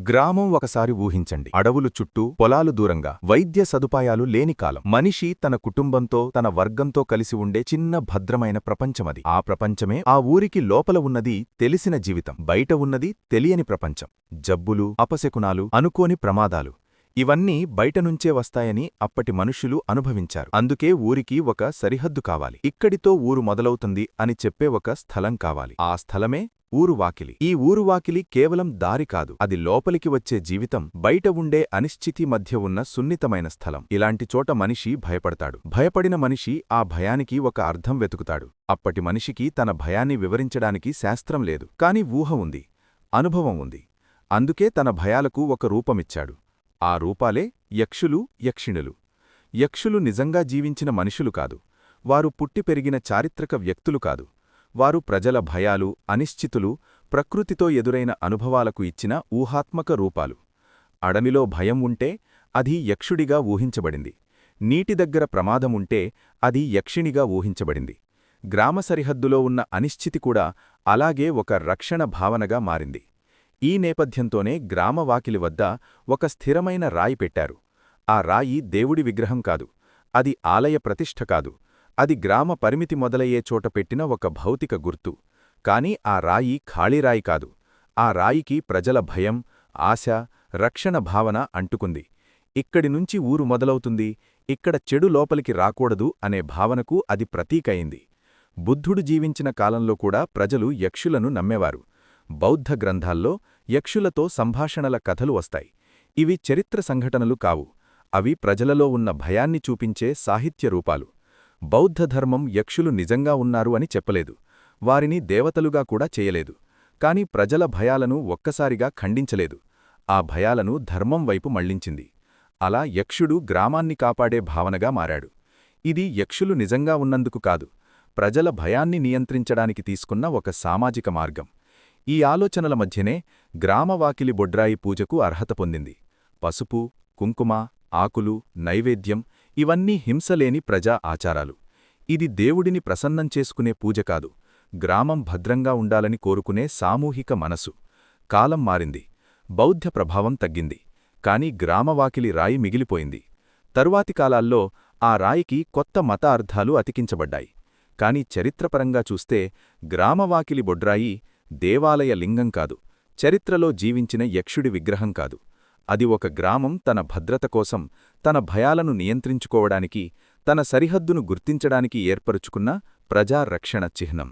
గ్రామం ఒకసారి ఊహించండి. అడవులు చుట్టూ, పొలాలు దూరంగా, వైద్య సదుపాయాలు లేని కాలం. మనిషి తన కుటుంబంతో, తన వర్గంతో కలిసి ఉండే చిన్న భద్రమైన ప్రపంచమది. ఆ ప్రపంచమే ఆ ఊరికి లోపల ఉన్నది తెలిసిన జీవితం, బయట ఉన్నది తెలియని ప్రపంచం. జబ్బులు, అపశకునాలు, అనుకోని ప్రమాదాలు ఇవన్నీ బయటనుంచే వస్తాయని అప్పటి మనుష్యులు అనుభవించారు. అందుకే ఊరికి ఒక సరిహద్దు కావాలి. ఇక్కడితో ఊరు మొదలవుతుంది అని చెప్పే ఒక స్థలం కావాలి. ఆ స్థలమే ఊరువాకిలి. ఈ ఊరువాకిలి కేవలం దారి కాదు, అది లోపలికి వచ్చే జీవితం, బయట ఉండే అనిశ్చితి మధ్య ఉన్న సున్నితమైన స్థలం. ఇలాంటి చోట మనిషి భయపడతాడు. భయపడిన మనిషి ఆ భయానికి ఒక అర్థం వెతుకుతాడు. అప్పటి మనిషికి తన భయాన్ని వివరించడానికి శాస్త్రం లేదు, కాని ఊహ ఉంది, అనుభవం ఉంది. అందుకే తన భయాలకు ఒక రూపమిచ్చాడు. ఆ రూపాలే యక్షులు, యక్షిణులు. యక్షులు నిజంగా జీవించిన మనుషులు కాదు. వారు పుట్టి పెరిగిన చారిత్రక వ్యక్తులు కాదు. వారు ప్రజల భయాలు, అనిశ్చితులు, ప్రకృతితో ఎదురైన అనుభవాలకు ఇచ్చిన ఊహాత్మక రూపాలు. అడవిలో భయం ఉంటే అది యక్షుడిగా ఊహించబడింది. నీటి దగ్గర ప్రమాదముంటే అది యక్షిణిగా ఊహించబడింది. గ్రామ సరిహద్దులో ఉన్న అనిశ్చితి కూడా అలాగే ఒక రక్షణ భావనగా మారింది. ఈ నేపథ్యంతోనే గ్రామవాకిలి వద్ద ఒక స్థిరమైన రాయి పెట్టారు. ఆ రాయి దేవుడి విగ్రహం కాదు, అది ఆలయ ప్రతిష్ఠ కాదు, అది గ్రామ పరిమితి మొదలయ్యే చోట పెట్టిన ఒక భౌతిక గుర్తు. కాని ఆ రాయి ఖాళీరాయి కాదు. ఆ రాయికి ప్రజల భయం, ఆశ, రక్షణ భావన అంటుకుంది. ఇక్కడినుంచి ఊరు మొదలవుతుంది, ఇక్కడ చెడు లోపలికి రాకూడదు అనే భావనకు అది ప్రతీకయింది. బుద్ధుడు జీవించిన కాలంలో కూడా ప్రజలు యక్షులను నమ్మేవారు. బౌద్ధ గ్రంథాల్లో యక్షులతో సంభాషణల కథలు వస్తాయి. ఇవి చరిత్ర సంఘటనలు కావు, అవి ప్రజలలో ఉన్న భయాన్ని చూపించే సాహిత్య రూపాలు. బౌద్ధధర్మం యక్షులు నిజంగా ఉన్నారు అని చెప్పలేదు, వారిని దేవతలుగా కూడా చేయలేదు. కాని ప్రజల భయాలను ఒక్కసారిగా ఖండించలేదు, ఆ భయాలను ధర్మం వైపు మళ్లించింది. అలా యక్షుడు గ్రామాన్ని కాపాడే భావనగా మారాడు. ఇది యక్షులు నిజంగా ఉన్నందుకు కాదు, ప్రజల భయాన్ని నియంత్రించడానికి తీసుకున్న ఒక సామాజిక మార్గం. ఈ ఆలోచనల మధ్యనే గ్రామవాకిలి బొడ్రాయి పూజకు అర్హత పొందింది. పసుపు, కుంకుమ, ఆకులు, నైవేద్యం ఇవన్నీ హింసలేని ప్రజా ఆచారాలు. ఇది దేవుడిని ప్రసన్నం చేసుకునే పూజ కాదు, గ్రామం భద్రంగా ఉండాలని కోరుకునే సామూహిక మనసు. కాలం మారింది, బౌద్ధ ప్రభావం తగ్గింది, కాని గ్రామవాకిలి రాయి మిగిలిపోయింది. తరువాతి కాలాల్లో ఆ రాయికి కొత్త మత అర్థాలు అతికించబడ్డాయి. కాని చరిత్రపరంగా చూస్తే గ్రామవాకిలి బొడ్రాయి దేవాలయ లింగం కాదు, చరిత్రలో జీవించిన యక్షుడి విగ్రహం కాదు. అది ఒక గ్రామం తన భద్రత కోసం, తన భయాలను నియంత్రించుకోవడానికి, తన సరిహద్దును గుర్తించడానికి ఏర్పరుచుకున్న ప్రజారక్షణ చిహ్నం.